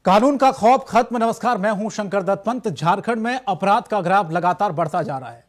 कानून का खौफ खत्म। नमस्कार, मैं हूं शंकर दत्त पंत। झारखंड में अपराध का ग्राफ लगातार बढ़ता जा रहा है।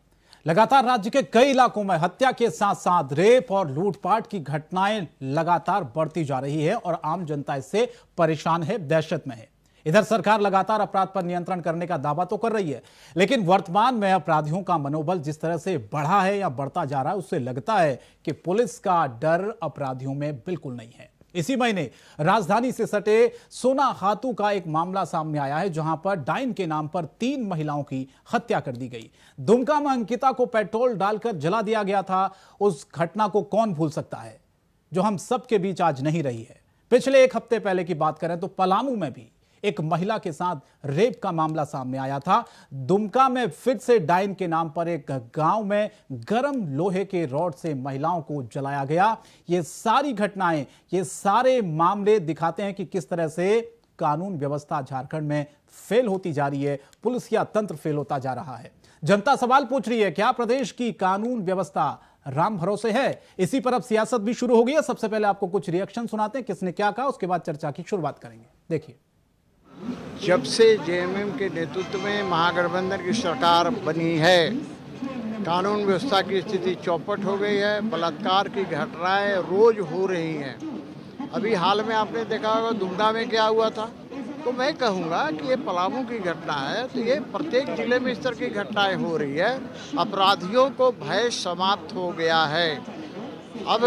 लगातार राज्य के कई इलाकों में हत्या के साथ साथ रेप और लूटपाट की घटनाएं लगातार बढ़ती जा रही है और आम जनता इससे परेशान है, दहशत में है। इधर सरकार लगातार अपराध पर नियंत्रण करने का दावा तो कर रही है, लेकिन वर्तमान में अपराधियों का मनोबल जिस तरह से बढ़ा है या बढ़ता जा रहा है, उससे लगता है कि पुलिस का डर अपराधियों में बिल्कुल नहीं है। इसी महीने राजधानी से सटे सोनाहातू का एक मामला सामने आया है, जहां पर डाइन के नाम पर 3 महिलाओं की हत्या कर दी गई। दुमका में अंकिता को पेट्रोल डालकर जला दिया गया था। उस घटना को कौन भूल सकता है, जो हम सबके बीच आज नहीं रही है। पिछले एक हफ्ते पहले की बात करें तो पलामू में भी एक महिला के साथ रेप का मामला सामने आया था। दुमका में फिर से डाइन के नाम पर एक गांव में गर्म लोहे के रॉड से महिलाओं को जलाया गया। ये सारी घटनाएं, ये सारे मामले दिखाते हैं कि किस तरह से कानून व्यवस्था झारखंड में फेल होती जा रही है, पुलिसिया तंत्र फेल होता जा रहा है। जनता सवाल पूछ रही है, क्या प्रदेश की कानून व्यवस्था राम भरोसे है? इसी पर अब सियासत भी शुरू हो गई है। सबसे पहले आपको कुछ रिएक्शन सुनाते हैं, किसने क्या कहा, उसके बाद चर्चा की शुरुआत करेंगे। देखिए, जब से जेएमएम के नेतृत्व में महागठबंधन की सरकार बनी है, कानून व्यवस्था की स्थिति चौपट हो गई है। बलात्कार की घटनाएं रोज हो रही हैं। अभी हाल में आपने देखा होगा दुमका में क्या हुआ था। तो मैं कहूँगा कि ये पलामू की घटना है, तो ये प्रत्येक जिले में इस तरह की घटनाएं हो रही है। अपराधियों को भय समाप्त हो गया है। अब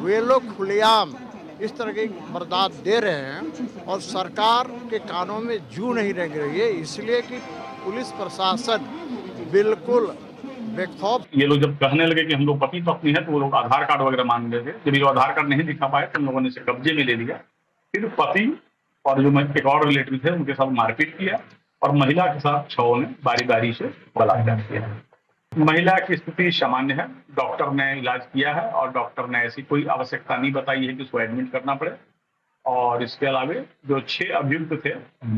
वे लोग खुलेआम इस तरह की बर्दाश्त दे रहे हैं और सरकार के कानों में जू नहीं रंग रही है, इसलिए कि पुलिस प्रशासन बिल्कुल बेखौफ। ये लोग जब कहने लगे कि हम लोग पति पत्नी है, तो वो लोग आधार कार्ड वगैरह मांग रहे थे। जब ये आधार कार्ड नहीं दिखा पाए तो हम लोगों ने इसे कब्जे में ले लिया। फिर पति और जो एक और रिलेटिव थे उनके साथ मारपीट किया और महिला के साथ 6 ने बारी बारी से बलात्कार किया। महिला की स्थिति सामान्य है, डॉक्टर ने इलाज किया है और डॉक्टर ने ऐसी कोई आवश्यकता नहीं बताई है कि उसको एडमिट करना पड़े। और इसके अलावा जो 6 अभियुक्त थे,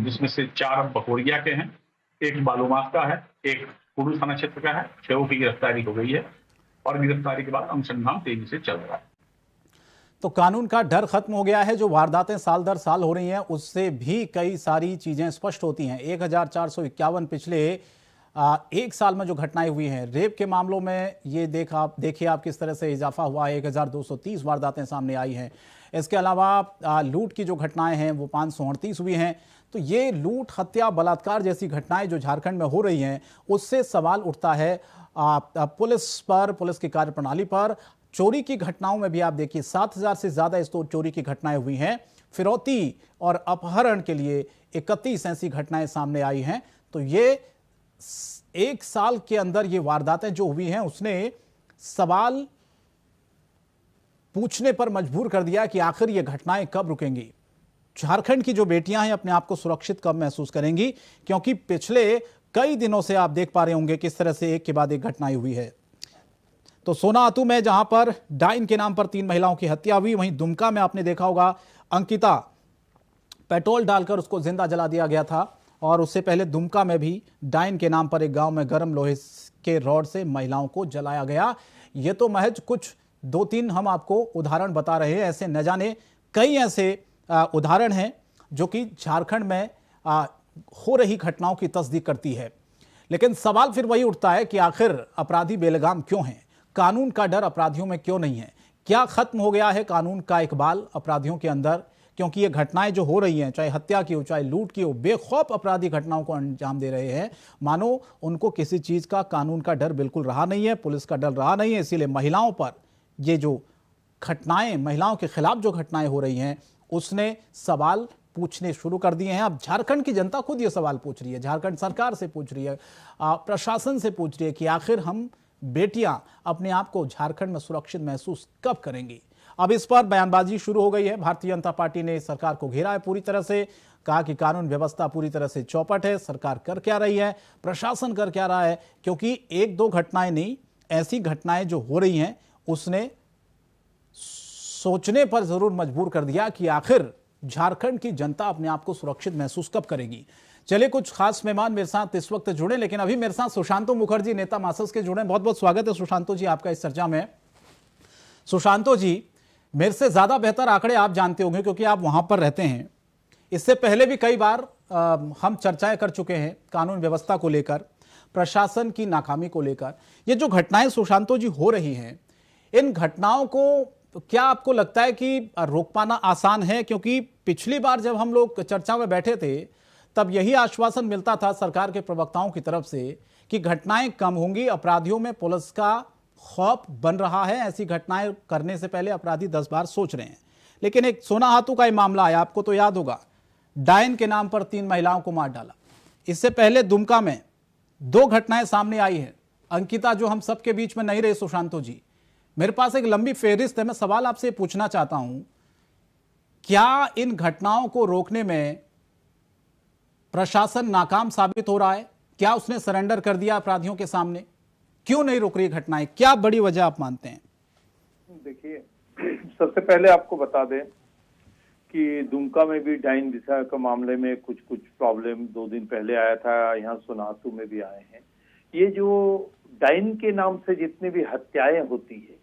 जिसमें से 4 बकोरिया के हैं, एक बालूमाथ का है, एक कुडू थाना क्षेत्र का है। 6 की गिरफ्तारी हो गई है और गिरफ्तारी के बाद अनुसंधान तेजी से चल रहा है। तो कानून का डर खत्म हो गया है। जो वारदातें साल दर साल हो रही हैं, उससे भी कई सारी चीजें स्पष्ट होती हैं। 1451 पिछले एक साल में जो घटनाएं हुई हैं, रेप के मामलों में ये देखिए आप किस तरह से इजाफा हुआ है। 1230 वारदातें सामने आई हैं। इसके अलावा लूट की जो घटनाएं हैं वो 538 हुई हैं। तो ये लूट, हत्या, बलात्कार जैसी घटनाएं जो झारखंड में हो रही हैं, उससे सवाल उठता है पुलिस पर, पुलिस की कार्यप्रणाली पर। चोरी की घटनाओं में भी आप देखिए 7000 से ज्यादा इस चोरी की घटनाएं हुई हैं। फिरौती और अपहरण के लिए 31 ऐसी घटनाएं सामने आई हैं। तो ये एक साल के अंदर ये वारदातें जो हुई हैं, उसने सवाल पूछने पर मजबूर कर दिया कि आखिर ये घटनाएं कब रुकेंगी। झारखंड की जो बेटियां हैं अपने आप को सुरक्षित कब महसूस करेंगी, क्योंकि पिछले कई दिनों से आप देख पा रहे होंगे किस तरह से एक के बाद एक घटनाएं हुई है। तो सोनाहातू में जहां पर डाइन के नाम पर 3 महिलाओं की हत्या हुई, वहीं दुमका में आपने देखा होगा अंकिता पेट्रोल डालकर उसको जिंदा जला दिया गया था। और उससे पहले दुमका में भी डाइन के नाम पर एक गांव में गर्म लोहे के रॉड से महिलाओं को जलाया गया। ये तो महज कुछ 2-3 हम आपको उदाहरण बता रहे हैं। ऐसे न जाने कई ऐसे उदाहरण हैं जो कि झारखंड में हो रही घटनाओं की तस्दीक करती है। लेकिन सवाल फिर वही उठता है कि आखिर अपराधी बेलगाम क्यों हैं? कानून का डर अपराधियों में क्यों नहीं है? क्या खत्म हो गया है कानून का इकबाल अपराधियों के अंदर? क्योंकि ये घटनाएं जो हो रही हैं, चाहे हत्या की हो, चाहे लूट की हो, बेखौफ अपराधी घटनाओं को अंजाम दे रहे हैं, मानो उनको किसी चीज का, कानून का डर बिल्कुल रहा नहीं है, पुलिस का डर रहा नहीं है। इसीलिए महिलाओं पर ये जो घटनाएं, महिलाओं के खिलाफ जो घटनाएं हो रही हैं, उसने सवाल पूछने शुरू कर दिए हैं। अब झारखंड की जनता खुद ये सवाल पूछ रही है, झारखंड सरकार से पूछ रही है, प्रशासन से पूछ रही है कि आखिर हम बेटियां अपने आप को झारखंड में सुरक्षित महसूस कब करेंगी। अब इस पर बयानबाजी शुरू हो गई है। भारतीय जनता पार्टी ने सरकार को घेरा है पूरी तरह से, कहा कि कानून व्यवस्था पूरी तरह से चौपट है। सरकार कर क्या रही है, प्रशासन कर क्या रहा है? क्योंकि 1-2 घटनाएं नहीं, ऐसी घटनाएं जो हो रही हैं, उसने सोचने पर जरूर मजबूर कर दिया कि आखिर झारखंड की जनता अपने आप को सुरक्षित महसूस कब करेगी। चलिए, कुछ खास मेहमान मेरे साथ इस वक्त जुड़े, लेकिन अभी मेरे साथ सुशांतो मुखर्जी, नेता मार्क्सिस्ट के जुड़े। बहुत बहुत स्वागत है सुशांतो जी आपका इस चर्चा में। सुशांतो जी, मेरे से ज्यादा बेहतर आंकड़े आप जानते होंगे क्योंकि आप वहां पर रहते हैं। इससे पहले भी कई बार हम चर्चाएं कर चुके हैं कानून व्यवस्था को लेकर, प्रशासन की नाकामी को लेकर। ये जो घटनाएं सुशांतो जी हो रही हैं, इन घटनाओं को क्या आपको लगता है कि रोक पाना आसान है? क्योंकि पिछली बार जब हम लोग चर्चा में बैठे थे तब यही आश्वासन मिलता था सरकार के प्रवक्ताओं की तरफ से कि घटनाएं कम होंगी, अपराधियों में पुलिस का खौफ बन रहा है, ऐसी घटनाएं करने से पहले अपराधी 10 बार सोच रहे हैं। लेकिन एक सोनाहातू का ही मामला आया, आपको तो याद होगा, डायन के नाम पर 3 महिलाओं को मार डाला। इससे पहले दुमका में 2 घटनाएं सामने आई हैं। अंकिता जो हम सबके बीच में नहीं रहे सुशांतो जी, मेरे पास एक लंबी फेहरिस्त है। मैं सवाल आपसे पूछना चाहता हूं, क्या इन घटनाओं को रोकने में प्रशासन नाकाम साबित हो रहा है? क्या उसने सरेंडर कर दिया अपराधियों के सामने? क्यों नहीं रोक रही घटनाएं? क्या बड़ी वजह आप मानते हैं? देखिए, सबसे पहले आपको बता दें कि दुमका में भी डाइन विषय के मामले में कुछ प्रॉब्लम 2 दिन पहले आया था, यहाँ सोनासू में भी आए हैं। ये जो डाइन के नाम से जितनी भी हत्याएं होती है,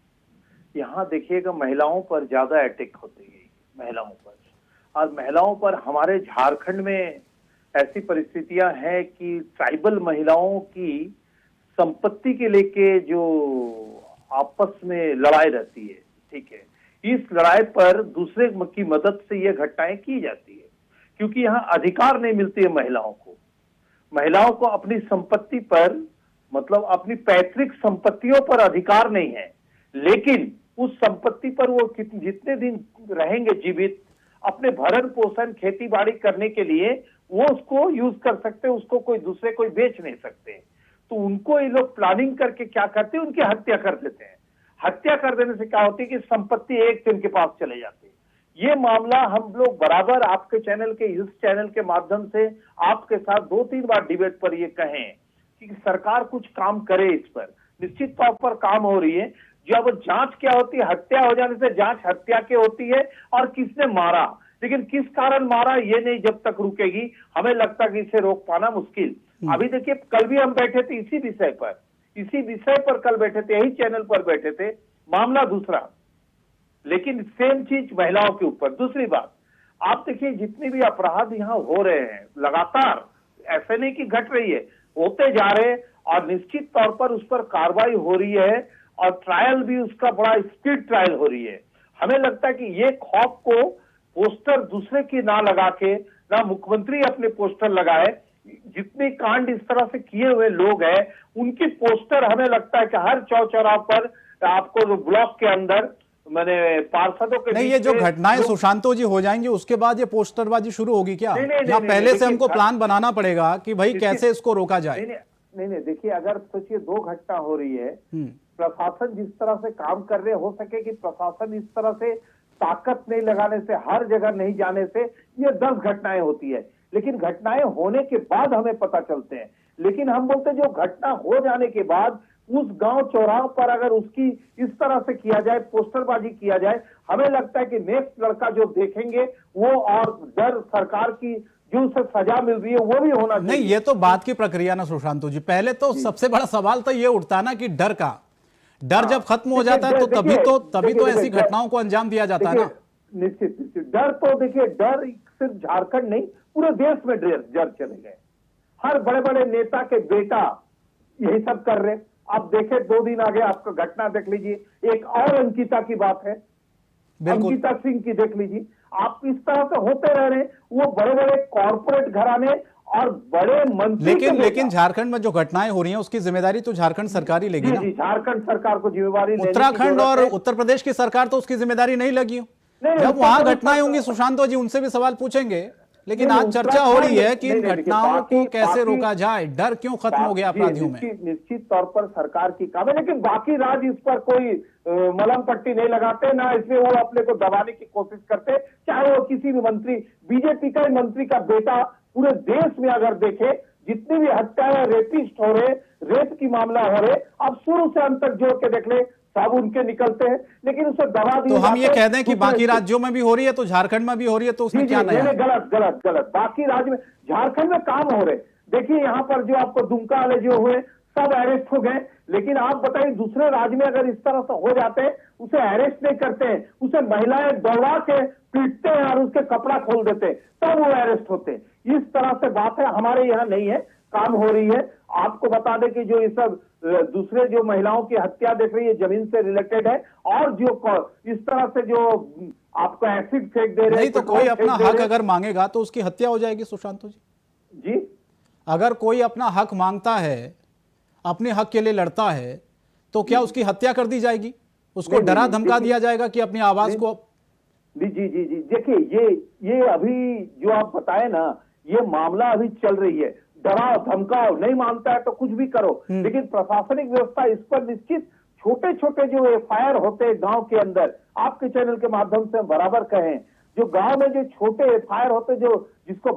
यहाँ देखिएगा महिलाओं पर ज्यादा अटैक होती है, महिलाओं पर। और महिलाओं पर हमारे झारखंड में ऐसी परिस्थितियां हैं कि ट्राइबल महिलाओं की संपत्ति के लेके जो आपस में लड़ाई रहती है, ठीक है, इस लड़ाई पर दूसरे की मदद से ये घटनाएं की जाती है, क्योंकि यहाँ अधिकार नहीं मिलती है महिलाओं को। महिलाओं को अपनी संपत्ति पर, मतलब अपनी पैतृक संपत्तियों पर अधिकार नहीं है, लेकिन उस संपत्ति पर वो जितने दिन रहेंगे जीवित, अपने भरण पोषण खेती बाड़ी करने के लिए वो उसको यूज कर सकते हैं, उसको कोई दूसरे कोई बेच नहीं सकते। तो उनको ये लोग प्लानिंग करके क्या करते हैं, उनकी हत्या कर देते हैं। हत्या कर देने से क्या होती है कि संपत्ति एक से उनके पास चले जाती है। ये मामला हम लोग बराबर आपके चैनल के, इस चैनल के माध्यम से आपके साथ 2-3 बार डिबेट पर ये कहें कि सरकार कुछ काम करे इस पर। निश्चित तौर पर काम हो रही है। जब जांच क्या होती है, हत्या हो जाने से जांच हत्या की होती है और किसने मारा, लेकिन किस कारण मारा ये नहीं जब तक रुकेगी, हमें लगता है कि इसे रोक पाना मुश्किल। अभी देखिए, कल भी हम बैठे थे इसी विषय पर कल बैठे थे, यही चैनल पर बैठे थे, मामला दूसरा, लेकिन सेम चीज महिलाओं के ऊपर। दूसरी बात, आप देखिए जितने भी अपराध यहाँ हो रहे हैं लगातार, ऐसे नहीं कि घट रही है, होते जा रहे हैं और निश्चित तौर पर उस पर कार्रवाई हो रही है और ट्रायल भी उसका बड़ा स्पीड ट्रायल हो रही है। हमें लगता है कि ये खौफ को पोस्टर दूसरे की ना लगा के, ना मुख्यमंत्री अपने पोस्टर लगाए, जितने कांड इस तरह से किए हुए लोग हैं उनकी पोस्टर हमें लगता है कि हर चौराहा पर आपको ब्लॉक के अंदर, मैंने पार्षदों के नहीं, ये जो घटनाएं सुशांतो जी हो जाएंगी उसके बाद ये पोस्टरबाजी शुरू होगी क्या? या पहले से हमको प्लान बनाना पड़ेगा कि भाई कैसे इसको रोका जाए? नहीं, देखिए, अगर सोचिए 2 घटना हो रही है, प्रशासन जिस तरह से काम कर रहे, हो सके कि प्रशासन इस तरह से ताकत नहीं लगाने से, हर जगह नहीं जाने से ये 10 घटनाएं होती है, लेकिन घटनाएं होने के बाद हमें पता चलते हैं। लेकिन हम बोलते हैं जो घटना हो जाने के बाद उस गांव चौराहा पर अगर उसकी इस तरह से किया जाए, पोस्टरबाजी किया जाए, हमें लगता है कि नेक्स्ट लड़का जो देखेंगे वो, और डर सरकार की जो उसे सजा मिल रही है वो भी होना चाहिए। नहीं, ये तो बात की प्रक्रिया ना सुशांतो जी। पहले तो सबसे बड़ा सवाल तो ये उठता है ना कि डर का, डर जब खत्म हो जाता है तो तभी तो ऐसी घटनाओं को अंजाम दिया जाता है ना। निश्चित डर तो देखिए, डर सिर्फ झारखंड नहीं पूरे देश में डर चले गए। हर बड़े बड़े नेता के बेटा यही सब कर रहे। आप देखे 2 दिन आगे आपका घटना देख लीजिए, एक और अंकिता की बात है, अंकिता सिंह की देख लीजिए। आप इस तरह से होते रह रहे, वो बड़े बड़े कॉर्पोरेट घराने और बड़े मंत्री। लेकिन झारखंड में जो घटनाएं हो रही हैं उसकी जिम्मेदारी तो झारखंड सरकार ही लेगी ना। झारखंड सरकार को जिम्मेदारी, उत्तराखंड और उत्तर प्रदेश की सरकार तो उसकी जिम्मेदारी नहीं लगी। जब वहां घटनाएं होंगी सुशांतो जी, उनसे भी सवाल पूछेंगे। लेकिन आज चर्चा हो रही है कि इन घटनाओं को कैसे रोका जाए, डर क्यों खत्म हो गया अपराधियों में। निश्चित तौर पर सरकार की काम है, लेकिन बाकी राज्य इस पर कोई मलहम पट्टी नहीं लगाते, ना इसमें वो अपने को दबाने की कोशिश करते। चाहे वो किसी भी मंत्री, बीजेपी का ही मंत्री का बेटा, पूरे देश में अगर देखे जितनी भी हत्याएं, रेपिस्ट हो रहे, रेप की मामला हो रहे, अब शुरू से अंत तक जोड़ के देख ले, सब उनके निकलते हैं, लेकिन उसे दबा दिया। तो हम ये कह दें कि बाकी राज्यों में भी हो रही है तो झारखंड में भी हो रही है, तो उसमें क्या नया है? गलत। बाकी राज्य में, झारखंड में काम हो रहे। देखिए यहाँ पर जो आपको दुमका वाले जो हुए, सब अरेस्ट हो गए। लेकिन आप बताइए दूसरे राज्य में अगर इस तरह से हो जाते हैं, उसे अरेस्ट नहीं करते हैं, उसे महिलाएं दौड़ा के पीटते हैं और उसके कपड़ा खोल देते हैं, तब वो अरेस्ट होते हैं। इस तरह से बात है, हमारे यहाँ नहीं है, काम हो रही है। आपको बता दें कि जो ये सब दूसरे जो महिलाओं की हत्या देख रही है जमीन से रिलेटेड है, और जो इस तरह से जो आपको एसिड फेंक दे रहे हैं, नहीं तो कोई अपना हक अगर मांगेगा तो उसकी हत्या हो जाएगी सुशांत जी। जी, अगर कोई अपना हक मांगता है, अपने हक के लिए लड़ता है, तो क्या उसकी हत्या कर दी जाएगी? उसको नहीं, डरा नहीं, धमका देखिए- दिया जाएगा कि अपनी आवाज को? जी जी जी जी, देखिए ये अभी जो आप बताए ना, ये मामला अभी चल रही है। डराओ धमकाओ, नहीं मानता है तो कुछ भी करो, लेकिन प्रशासनिक व्यवस्था इस पर निश्चित छोटे छोटे जो एफआईआर होते हैं गांव के अंदर, आपके चैनल के माध्यम से हम बराबर कहें, जो गांव में जो छोटे एफआईआर होते जो जिसको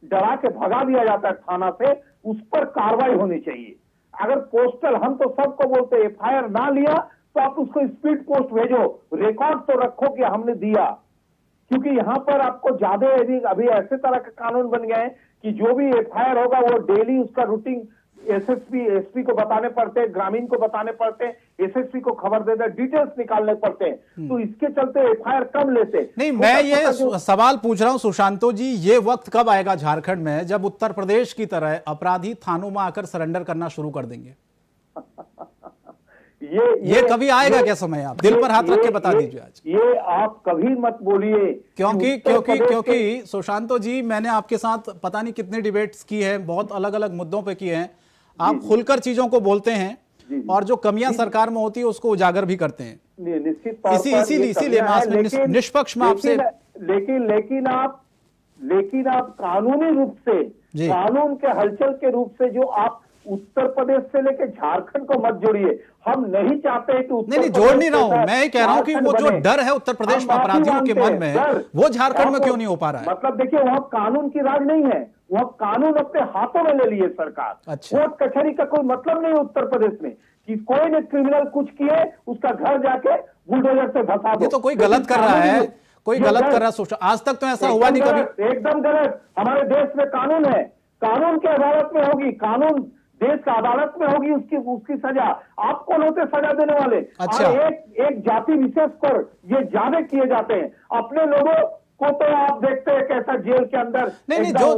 डरा के भगा दिया जाता है थाना से, उस पर कार्रवाई होनी चाहिए। अगर पोस्टल, हम तो सबको बोलते हैं एफआईआर ना लिया तो आप उसको स्पीड पोस्ट भेजो, रिकॉर्ड तो रखो कि हमने दिया। क्योंकि यहाँ पर आपको ज्यादा अभी ऐसे तरह के कानून बन गए हैं कि जो भी एफआईआर होगा वो डेली उसका रूटीन एसपी को बताने पड़ते हैं, ग्रामीण को बताने पड़ते हैं, एसएसपी को खबर देते, डिटेल्स निकालने पड़ते हैं। तो इसके चलते एफआईआर कम लेते। नहीं, मैं ये सवाल पूछ रहा हूं सुशांतो जी, ये वक्त कब आएगा झारखंड में जब उत्तर प्रदेश की तरह अपराधी थानों में आकर सरेंडर करना शुरू कर देंगे? ये कभी आएगा क्या समय? आप दिल पर हाथ रख के बता दीजिए आज। ये आप कभी मत बोलिए, क्योंकि सुशांतो जी, मैंने आपके साथ पता नहीं कितने डिबेट्स की है, बहुत अलग अलग मुद्दों पे किए हैं। आप खुलकर चीजों को बोलते हैं और जो कमियां सरकार में होती है उसको उजागर भी करते हैं। निश्चित तौर पर इसीलिए मैं आपसे निष्पक्ष में आपसे लेकिन आप कानूनी रूप से, कानून के हलचल के रूप से जो आप उत्तर प्रदेश से लेकर झारखंड को मत जोड़िए। हम नहीं चाहते कि नहीं जोड़ नहीं रहा हूं, मैं ये कह रहा हूं कि वो जो डर है उत्तर प्रदेश में अपराधियों के मन में, वो झारखंड में क्यों नहीं हो पा रहा है? मतलब देखिए, वहां कानून की राज नहीं है, वह कानून अपने हाथों में ले लिए सरकार। अच्छा। कोर्ट कचहरी का कोई मतलब नहीं उत्तर प्रदेश में कि कोई ने क्रिमिनल कुछ किए उसका घर जाके बुलडोजर से धसा दो। ये तो कोई गलत कर रहा है, कोई गलत कर रहा है। आज तक तो ऐसा हुआ नहीं कभी। एकदम गलत। हमारे देश में कानून है, कानून की अदालत में होगी, कानून देश का अदालत में होगी, उसकी सजा। आप कौन होते सजा देने वाले? अच्छा। एक जाति विशेष पर ये ज्यादा किए जाते हैं। अपने लोगों को तो आप देखते हैं कैसा जेल के अंदर नहीं जो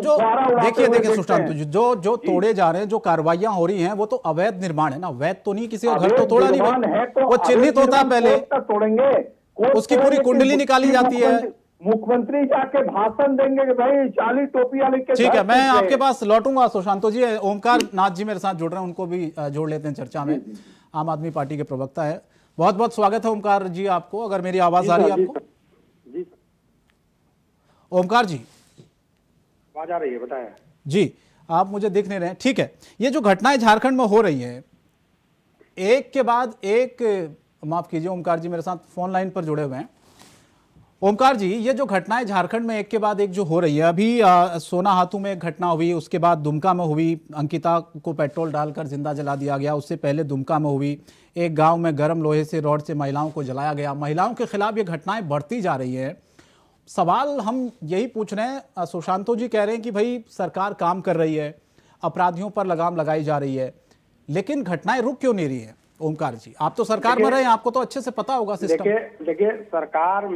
देखिए सुशांत जी, जो तोड़े जा रहे हैं, जो कार्रवाइयां हो रही हैं, वो तो अवैध निर्माण है ना, वैध तो नहीं। किसी का घर तो तोड़ा नहीं है, वो चिन्हित होता है पहले, तोड़ेंगे, उसकी पूरी कुंडली निकाली जाती है। मुख्यमंत्री जाके भाषण देंगे कि भाई चाली टोपी वाले के। ठीक है, मैं आपके पास लौटूंगा सुशांतो जी। ओमकार नाथ जी मेरे साथ जुड़ रहे हैं, उनको भी जोड़ लेते हैं चर्चा में। आम आदमी पार्टी के प्रवक्ता है। बहुत बहुत स्वागत है ओमकार जी आपको। अगर मेरी आवाज आ रही है आपको? जी ओमकार जी आवाज आ रही है, बताएं। जी, आप मुझे दिख नहीं रहे हैं। ठीक है, ये जो घटनाएं झारखंड में हो रही है, एक के बाद एक, माफ कीजिए ओमकार जी मेरे साथ फोन लाइन पर जुड़े हुए हैं। ओमकार जी, ये जो घटनाएं झारखंड में एक के बाद एक जो हो रही है, अभी सोना हाथू में एक घटना हुई, उसके बाद दुमका में हुई, अंकिता को पेट्रोल डालकर जिंदा जला दिया गया। उससे पहले दुमका में हुई, एक गांव में गर्म लोहे से रॉड से महिलाओं को जलाया गया। महिलाओं के खिलाफ ये घटनाएं बढ़ती जा रही है। सवाल हम यही पूछ रहे हैं, सुशांतो जी कह रहे हैं कि भाई सरकार काम कर रही है, अपराधियों पर लगाम लगाई जा रही है, लेकिन घटनाएं रुक क्यों नहीं रही है? ओमकार जी, आप तो सरकार में रहे हैं, आपको तो अच्छे से पता होगा सिस्टम। देखिए सरकार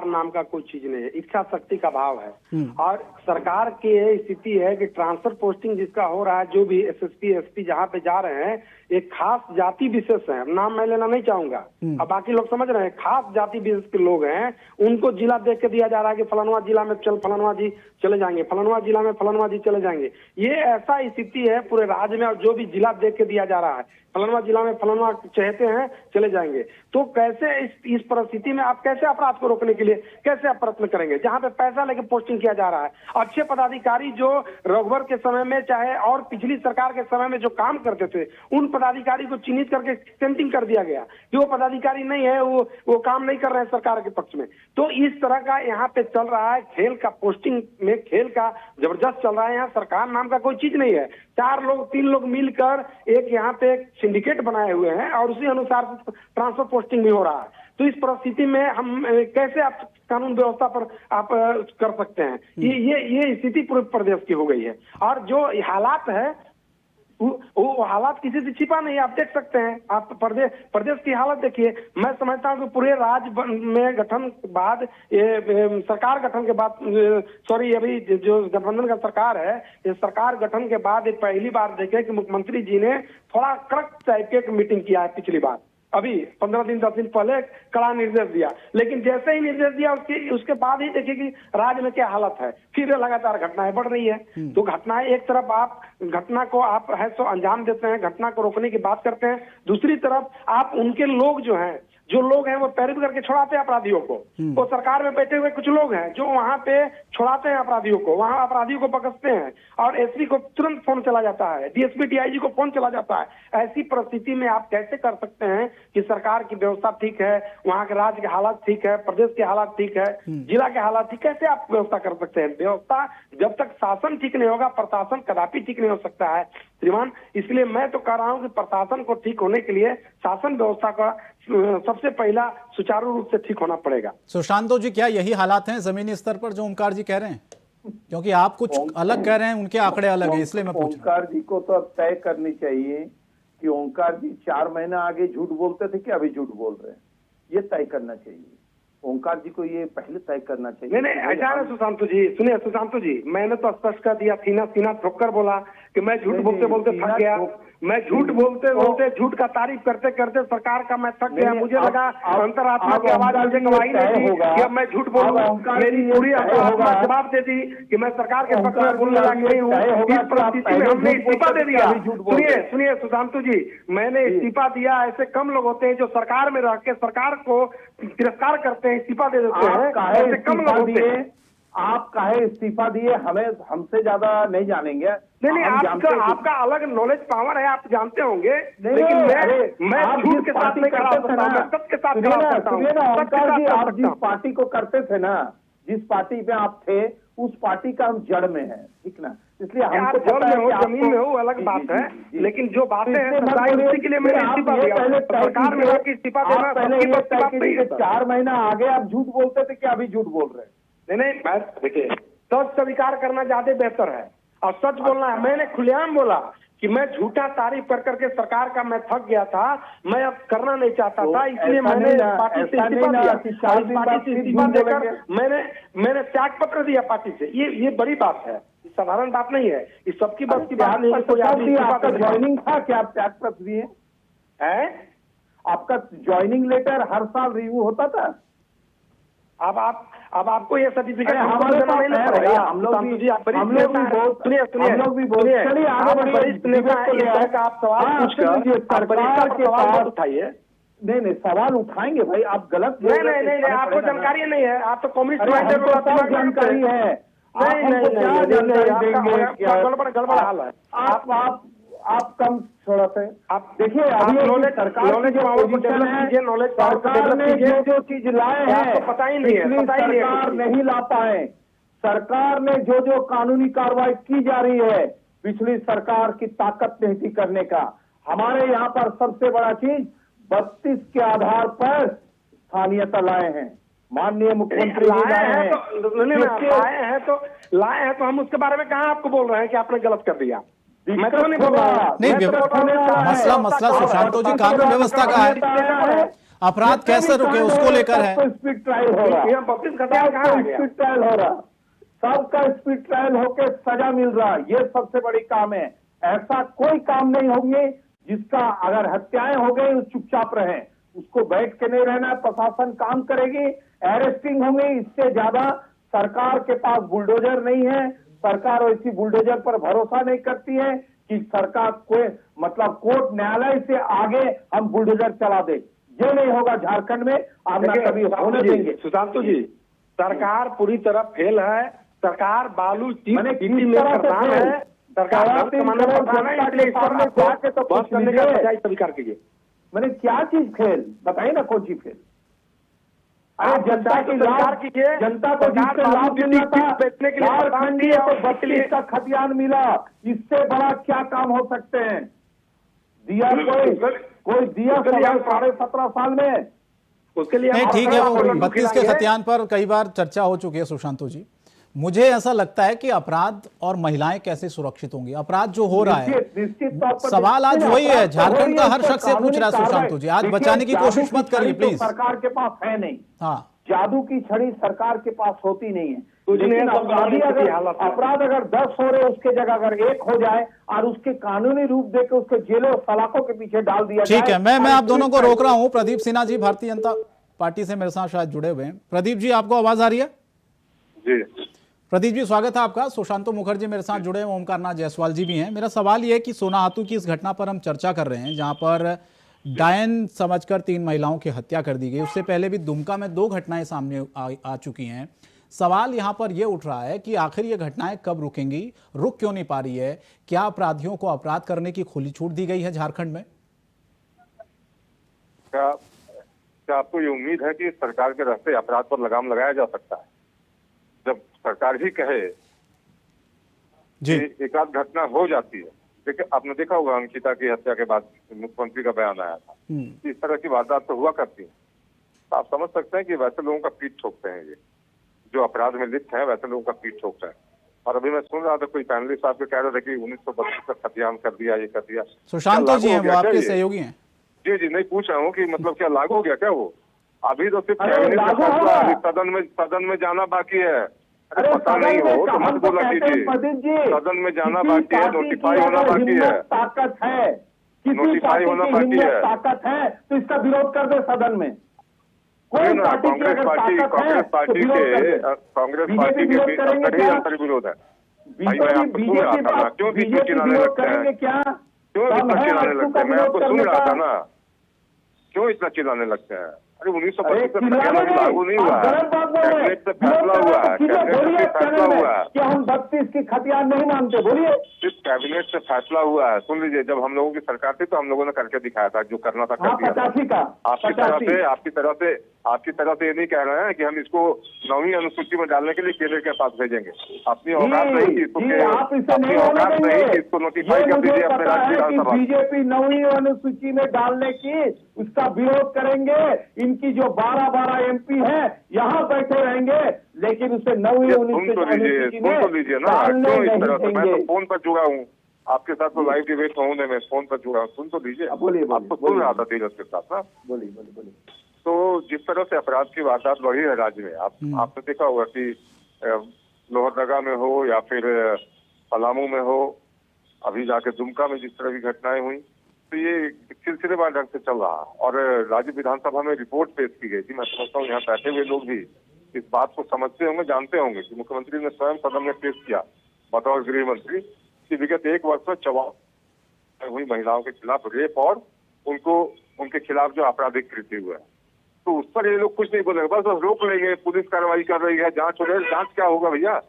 नाम का कोई चीज नहीं है, इच्छा शक्ति का भाव है। और सरकार की स्थिति है कि ट्रांसफर पोस्टिंग जिसका हो रहा है, जो भी एसएसपी एसपी जहाँ पे जा रहे हैं, एक खास जाति विशेष है, नाम मैं लेना नहीं चाहूंगा, अब बाकी लोग समझ रहे हैं, खास जाति विशेष के लोग हैं, उनको जिला देख के दिया जा रहा है कि फलानवा जिला में फलानवा जी चले जाएंगे, फलानवा जिला में फलानवा जी चले जाएंगे। ये ऐसा स्थिति है पूरे राज्य में, और जो भी जिला देख के दिया जा रहा है, फलानवा जिला में फलानवा चाहते हैं चले जाएंगे। तो कैसे इस परिस्थिति में आप कैसे अपराध को रोकने के लिए कैसे आप प्रयत्न करेंगे, जहां पे पैसा लेके पोस्टिंग किया जा रहा है। अच्छे पदाधिकारी जो रघुवर के समय में चाहे और पिछली सरकार के समय में जो काम करते थे, उन पदाधिकारी को चिन्हित करके सेंटिंग कर दिया गया कि वो पदाधिकारी नहीं है, वो काम नहीं कर रहे हैं सरकार के पक्ष में। तो इस तरह का यहाँ पे चल रहा है, खेल का पोस्टिंग में खेल का जबरदस्त चल रहा है। यहाँ सरकार नाम का कोई चीज नहीं है। 4 लोग 3 लोग मिलकर एक यहाँ पे एक सिंडिकेट बनाए हुए हैं और उसी अनुसार ट्रांसफर पोस्टिंग भी हो रहा है। तो इस परिस्थिति में हम कैसे आप कानून व्यवस्था पर आप कर सकते हैं? ये स्थिति पूरे प्रदेश की हो गई है। और जो हालात है वो हालात किसी से छिपा नहीं, आप देख सकते हैं। आप प्रदेश की हालत देखिए। मैं समझता हूँ कि पूरे राज्य में गठन के बाद, ये सरकार गठन के बाद, सॉरी अभी जो गठबंधन का सरकार है, ये सरकार गठन के बाद ये पहली बार देखे कि मुख्यमंत्री जी ने थोड़ा कड़क टाइप की एक मीटिंग किया है। पिछली बार अभी 15 दिन 10 दिन पहले कड़ा निर्देश दिया, लेकिन जैसे ही निर्देश दिया उसके बाद ही देखिए कि राज्य में क्या हालत है। फिर लगातार घटनाएं बढ़ रही है। तो घटनाएं, एक तरफ आप घटना को आप है सो अंजाम देते हैं, घटना को रोकने की बात करते हैं, दूसरी तरफ आप उनके लोग जो लोग हैं वो पैरवी करके छुड़ाते हैं अपराधियों को। वो सरकार में बैठे हुए कुछ लोग हैं जो वहां पे छुड़ाते हैं अपराधियों को, वहां अपराधियों को पकड़ते हैं और एसपी को तुरंत फोन चला जाता है, डीएसपी डीआईजी को फोन चला जाता है। ऐसी परिस्थिति में आप कैसे कर सकते हैं कि सरकार की व्यवस्था ठीक है, वहां के राज्य के हालात ठीक है, प्रदेश के हालात ठीक है, जिला के हालात ठीक, कैसे आप व्यवस्था कर सकते हैं? व्यवस्था जब तक शासन ठीक नहीं होगा, प्रशासन कदापि ठीक नहीं हो सकता है श्रीमान। इसलिए मैं तो कह रहा हूं कि प्रशासन को ठीक होने के लिए शासन व्यवस्था का सबसे पहला सुचारू रूप से ठीक होना पड़ेगा। सुशांतो जी, क्या यही हालात हैं जमीनी स्तर पर जो ओमकार जी कह रहे हैं? क्योंकि आप कुछ अलग कह रहे हैं, उनके आंकड़े अलग हैं, इसलिए मैं पूछ रहा हूं। ओंकार जी को तो अब तय करनी चाहिए कि ओंकार जी 4 महीना आगे झूठ बोलते थे कि अभी झूठ बोल रहे हैं, ये तय करना चाहिए। ओंकार जी को ये पहले तय करना चाहिए। नहीं ऐसा है सुशांतु जी, सुनिए सुशांतु जी, मैंने तो स्पष्ट कर दिया, सीना ठोकर बोला कि मैं झूठ बोलते बोलते थक गया। मैं झूठ बोलते बोलते, झूठ का तारीफ करते करते सरकार का मैं थक गया। मुझे लगा अंतरात्मा की आवाज मुझे गवाही नहीं दी कि अब मैं झूठ बोलूंगा। मेरी पूरी अंतरात्मा जवाब दे दी कि मैं सरकार के पक्ष में बोलने लायक नहीं हूँ। इस परिस्थिति में हमने इस्तीफा दे दिया। सुनिए सुशांतु जी, मैंने इस्तीफा दिया। ऐसे कम लोग होते हैं जो सरकार में रह के सरकार को तिरस्कार करते हैं, इस्तीफा दे देते हैं। ऐसे कम लोग होते हैं। आप काहे इस्तीफा दिए, हमें हमसे ज्यादा नहीं जानेंगे। नहीं आपका अलग नॉलेज पावर है, आप जानते होंगे। लेकिन मैं झूठ के साथ नहीं खड़ा सकता, मैं सत्य के साथ खड़ा करता हूं। आप जिस पार्टी को करते थे ना, जिस पार्टी में आप थे, उस पार्टी का हम जड़ में है, ठीक ना। इसलिए हमको जड़ में हो, जमीन में हो, अलग बात है। लेकिन जो बातें हैं उसी के लिए मैंने इस्तीफा दिया। सरकार में इस्तीफा देना पहले 4 महीना आगे आप झूठ बोलते थे कि अभी झूठ बोल रहे हैं? नहीं देखिए, सच स्वीकार करना ज्यादा बेहतर है और सच बोलना है। मैंने खुलेआम बोला कि मैं झूठा तारीफ कर करके सरकार का मैं थक गया था, मैं अब करना नहीं चाहता था, इसलिए मैंने पार्टी से इस्तीफा दिया। पार्टी से इस्तीफा देकर मैंने त्याग पत्र दिया पार्टी से। ये बड़ी बात है, साधारण बात नहीं है, इस सबकी बस की बात नहीं है। कोई आदमी ज्वाइनिंग था क्या, आप त्याग पत्र दिए है? आपका ज्वाइनिंग लेटर हर साल रिव्यू होता था? अब आपको ये सर्टिफिकेट हमारे पास है, हम लोग भी बहुत आप सवाल उठाइए। नहीं सवाल उठाएंगे भाई, आप गलत नहीं आपको जानकारी नहीं है, आप तो कम्युनिस्ट जानकारी है। गड़बड़ हाल है। आप कम थोड़ा सा आप देखिए, अभी सरकार ने जो चीज लाए हैं पता ही नहीं है, सरकार नहीं ला पाए। सरकार ने जो कानूनी कार्रवाई की जा रही है, पिछली सरकार की ताकत नहीं थी करने का। हमारे यहाँ पर सबसे बड़ा चीज 32 के आधार पर स्थानीयता लाए हैं, माननीय मुख्यमंत्री लाए हैं तो हम उसके बारे में कहाँ आपको बोल रहे हैं कि आपने गलत कर दिया? मैं तो नहीं बोल रहा। मसला सुशांतो जी कानून व्यवस्था का है, अपराध कैसे रुके उसको लेकर है। स्पीड ट्रायल हो रहा, सबका स्पीड ट्रायल होकर सजा मिल रहा, ये सबसे बड़ी काम है। ऐसा कोई काम नहीं होंगे जिसका अगर हत्याएं हो गई चुपचाप रहे, उसको बैठ के नहीं रहना, प्रशासन काम करेगी, अरेस्टिंग होंगे। इससे ज्यादा सरकार के पास बुलडोजर नहीं है, सरकार वैसी बुलडोजर पर भरोसा नहीं करती है कि सरकार कोई मतलब कोर्ट न्यायालय से आगे हम बुलडोजर चला दे। ये नहीं होगा झारखंड में, आप ना कभी होने देंगे। सुशांतु जी, सरकार पूरी तरह फेल है। सरकार बालू मैंने किस तरह से है, सरकार स्वीकार कीजिए। मैंने क्या चीज फेल बताइए ना, कौन सी फेल? अरे जनता की सरकार कीजिए, जनता को जिससे लाभ मिलना था, बेचने के लिए तो 32 का खतियान मिला, इससे बड़ा क्या काम हो सकते हैं? दिया कोई दिया 17.5 साल में, उसके लिए नहीं ठीक है। वो 32 के खतियान पर कई बार चर्चा हो चुकी है सुशांतो जी, मुझे ऐसा लगता है कि अपराध और महिलाएं कैसे सुरक्षित होंगी, अपराध जो हो रहा है, निश्चित तौर पर सवाल आज वही है, झारखंड का हर शख्स से पूछ रहा है सुशांत जी, आज देखिए, बचाने की जादू कोशिश मत करिए छड़ी तो प्लीज। सरकार के पास है नहीं, हाँ, जादू की छड़ी सरकार के पास होती नहीं है। कुछ नहीं लेकिन है, सब गाड़ी की हालत है। अपराध अगर 10 हो रहे उसके जगह अगर 1 हो जाए और उसके कानूनी रूप देकर उसके जेलों सलाखों के पीछे डाल दिया जाए। ठीक है, मैं आप दोनों को रोक रहा हूं। प्रदीप सिन्हा जी भारतीय जनता पार्टी से मेरे साथ शायद जुड़े हुए हैं। प्रदीप जी, आपको आवाज आ रही है? जी प्रदीप जी, स्वागत है आपका। सुशांतो मुखर्जी मेरे साथ जुड़े हैं, ओमकार नाथ जायसवाल जी भी हैं। मेरा सवाल ये है कि सोनाहातू की इस घटना पर हम चर्चा कर रहे हैं, जहां पर डायन समझकर 3 महिलाओं की हत्या कर दी गई। उससे पहले भी दुमका में 2 घटनाएं सामने आ चुकी हैं। सवाल यहां पर यह उठ रहा है कि आखिर ये घटनाएं कब रुकेंगी, रुक क्यों नहीं पा रही है? क्या अपराधियों को अपराध करने की खुली छूट दी गई है झारखंड में? क्या आपको ये उम्मीद है कि सरकार के रास्ते अपराध पर लगाम लगाया जा सकता है? जब सरकार ही कहे जी, कि एक आध घटना हो जाती है। देखिए, आपने देखा होगा अंकिता की हत्या के बाद मुख्यमंत्री का बयान आया था, इस तरह की वारदात तो हुआ करती है। तो आप समझ सकते हैं कि वैसे लोगों का पीठ ठोकते हैं, ये जो अपराध में लिप्त है वैसे लोगों का पीठ ठोकता है। और अभी मैं सुन रहा था कोई पैनलिस्ट आपके कह रहे थे कि 1932 का खतियान कर दिया, ये कर दिया। सुशांतो जी हैं, वो आपके सहयोगी हैं। जी जी, नहीं पूछ रहा हूँ कि मतलब क्या लागू हो गया क्या वो? अभी तो सिर्फ अरे कैबिनेट का लागू फैसला होगा। है, सदन में जाना बाकी है। अरे पता सदन नहीं में हो तो हम मत बोला कहते हैं, कीजिए। प्रदीप जी, सदन में जाना किसी बाकी है, पार्टी नोटिफाई की होना अगर बाकी है। हिम्मत ताकत है, किसी नोटिफाई पार्टी होना की बाकी हिम्मत है। ताकत है तो इसका विरोध कर दे सदन में। कोई वही ना, पार्टी की कांग्रेस अगर पार्टी ताकत है तो विरोध कर दे। कांग्रेस बीजेपी पार्टी के विरोध भी करेंगे अंदर ही क्या? अंतर विरोध है। भाई मैं आपको सुन रहा था ना, क्यों बीच में बीजेपी चिल्लाने विरोध लगते करेंगे हैं? क्या? क्यों कम इतना है चिल्लाने आरक्षण लगते का हैं? मैं विरोध आपको सुन करने रहा का? था ना, क्यों इतना चिल्लाने लगते हैं? अरे 1932 का चिल्लाने खतियान अभी लागू नहीं हुआ है, गलत बात बोल रहे हैं। कैबिनेट से फैसला हुआ है, कैबिनेट से फैसला हुआ है। क्या हम 32 की खतियान नहीं मानते? बोलिए। सिर्फ कैबिनेट से फैसला हुआ है। सुन लीजिए, जब हम लोगों की सरकार थी तो हम लोगों ने करके दिखाया था, जो करना था कर दिया था। 85 का आपकी तरह से ये नहीं कह रहे हैं कि हम इसको 9वीं अनुसूची में डालने के लिए केंद्र के पास भेजेंगे। अपनी औकात नहीं कि आप इसे अपनी नहीं औकात होने नहीं कि देंगे। इसको नोटिफाई कर दीजिए अपने राज्य विधानसभा। बीजेपी 9वीं अनुसूची में डालने की उसका विरोध करेंगे। इनकी जो 12 एमपी हैं यहाँ बैठे रहेंगे, लेकिन उसे 9वीं सुन तो लीजिए ना, क्यों इस तरह से? मैं तो फोन पर जुड़ा हूँ आपके साथ, तो लाइव डिबेट में हूँ, मैं फोन पर जुड़ा हूँ। सुन तो लीजिए, आपको सुन रहा था धीरज के साथ ना। बोलिए। तो जिस तरह से अपराध की वारदात बढ़ी है राज्य में, आपने देखा होगा कि लोहरदगा में हो या फिर पलामू में हो, अभी जाके दुमका में जिस तरह की घटनाएं हुई, तो ये सिलसिलेवार ढंग से चल रहा। और राज्य विधानसभा में रिपोर्ट पेश की गई थी। मैं समझता हूँ यहाँ बैठे हुए लोग भी इस बात को समझते होंगे, जानते होंगे कि मुख्यमंत्री ने स्वयं सदन में पेश किया बतौर गृह मंत्री कि विगत 1 वर्ष में 54 हुई महिलाओं के खिलाफ रेप और उनके खिलाफ जो आपराधिक कृत्य हुआ है, तो उस पर ये लोग कुछ नहीं बोलेंगे, बस रोक लेंगे। पुलिस कार्रवाई कर रही है, जांच हो रही है। जांच क्या होगा भैया?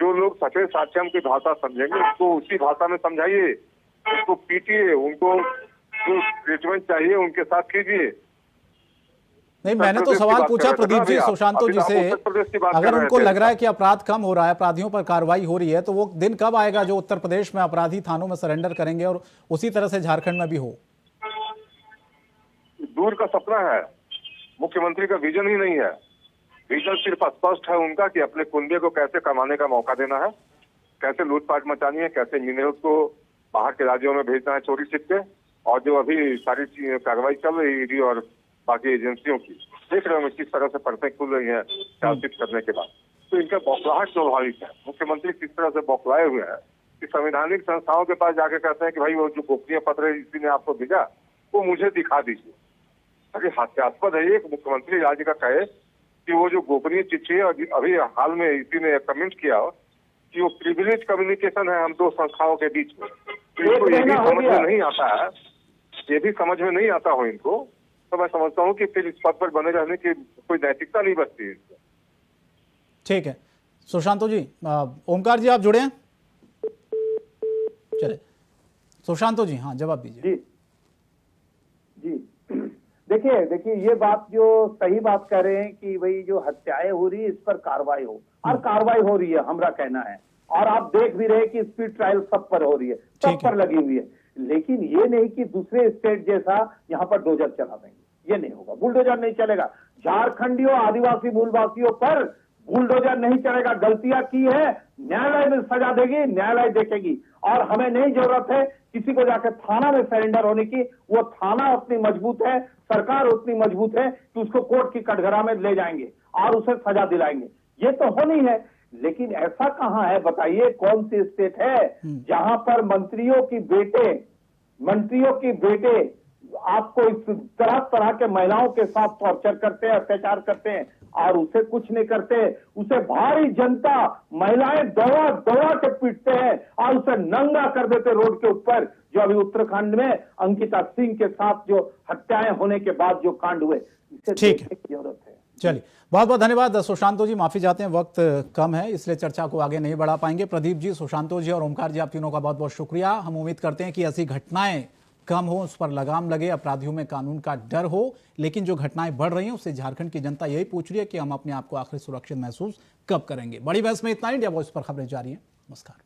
जो लोग सफेद साक्ष्यम की भाषा समझेंगे उसको उसी भाषा में समझाइए, उसको पीटिए, उनको जो ट्रीटमेंट चाहिए उनके साथ कीजिए। नहीं, मैंने तो सवाल पूछा प्रदीप जी सुशांतो जी से, अगर उनको लग रहा है कि अपराध कम हो रहा है, अपराधियों पर कार्रवाई हो रही है, तो वो दिन कब आएगा जो उत्तर प्रदेश में अपराधी थानों में सरेंडर करेंगे और उसी तरह से झारखंड में भी हो? दूर का सपना है, मुख्यमंत्री का विजन ही नहीं है। विजन सिर्फ स्पष्ट है उनका कि अपने कुंबे को कैसे कमाने का मौका देना है, कैसे लूटपाट मचानी है, कैसे मिनरल्स को बाहर के राज्यों में भेजना है चोरी छिपके। और जो अभी सारी कार्रवाई चल रही है ईडी और बाकी एजेंसियों की, देख रहे हो किस तरह से परतें खुल रही हैं चार्जशीट करने के बाद। तो इनका बौखलाहट स्वाभाविक है। मुख्यमंत्री किस तरह से बौखलाए हुए हैं कि संवैधानिक संस्थाओं के पास जाके कहते हैं कि भाई वो जो गोपनीय पत्र इसी ने आपको भेजा वो मुझे दिखा दीजिए। अरे हास्यास्पद है ये, मुख्यमंत्री राज्य का कहे कि वो जो गोपनीय चिट्ठी है, अभी हाल में इसी ने कमेंट किया कि वो प्रिविलेज कम्युनिकेशन है हम 2 संस्थाओं के बीच में। तो इनको ये भी समझ में नहीं आता है, ये भी समझ में नहीं आता हो इनको, तो मैं समझता हूँ कि फिर इस पद पर बने रहने की कोई नैतिकता नहीं बचती है। ठीक है सुशांतो जी। ओमकार जी आप जुड़े हैं? चले सुशांतो जी, हाँ जवाब दीजिए। जी देखिए ये बात जो सही बात कह रहे हैं कि भाई जो हत्याएं हो रही है इस पर कार्रवाई हो, और कार्रवाई हो रही है हमारा कहना है। और आप देख भी रहे कि स्पीड ट्रायल सब पर हो रही है, सब पर लगी हुई है। लेकिन ये नहीं कि दूसरे स्टेट जैसा यहाँ पर डोजर चला देंगे, ये नहीं होगा, बुलडोजर नहीं चलेगा। झारखंडियों आदिवासी मूलवासियों पर बुलडोजर नहीं चलेगा। गलतियां की है न्यायालय में सजा देगी, न्यायालय देखेगी। और हमें नहीं जरूरत है किसी को जाकर थाना में सरेंडर होने की। वो थाना उतनी मजबूत है, सरकार उतनी मजबूत है कि उसको कोर्ट की कटघरा में ले जाएंगे और उसे सजा दिलाएंगे। ये तो होनी है, लेकिन ऐसा कहां है बताइए? कौन सी स्टेट है जहां पर मंत्रियों की बेटे आपको इस तरह तरह के महिलाओं के साथ टॉर्चर करते हैं, अत्याचार करते हैं और उसे कुछ नहीं करते। उसे भारी जनता, महिलाएं दौड़ा दौड़ा के पीटते हैं और उसे नंगा कर देते रोड के ऊपर। जो अभी उत्तराखंड में अंकिता सिंह के साथ जो हत्याएं होने के बाद जो कांड हुए, इसे देखने की जरूरत है। चलिए, बहुत बहुत धन्यवाद सुशांतो जी। माफी चाहते हैं, वक्त कम है इसलिए चर्चा को आगे नहीं बढ़ा पाएंगे। प्रदीप जी, सुशांतो जी और ओमकार जी, आप तीनों का बहुत बहुत शुक्रिया। हम उम्मीद करते हैं कि ऐसी घटनाएं कम हो, उस पर लगाम लगे, अपराधियों में कानून का डर हो। लेकिन जो घटनाएं बढ़ रही हैं उससे झारखंड की जनता यही पूछ रही है कि हम अपने आप को आखिर सुरक्षित महसूस कब करेंगे। बड़ी बहस में इतना ही। इंडिया वॉइस पर खबरें जारी हैं। नमस्कार।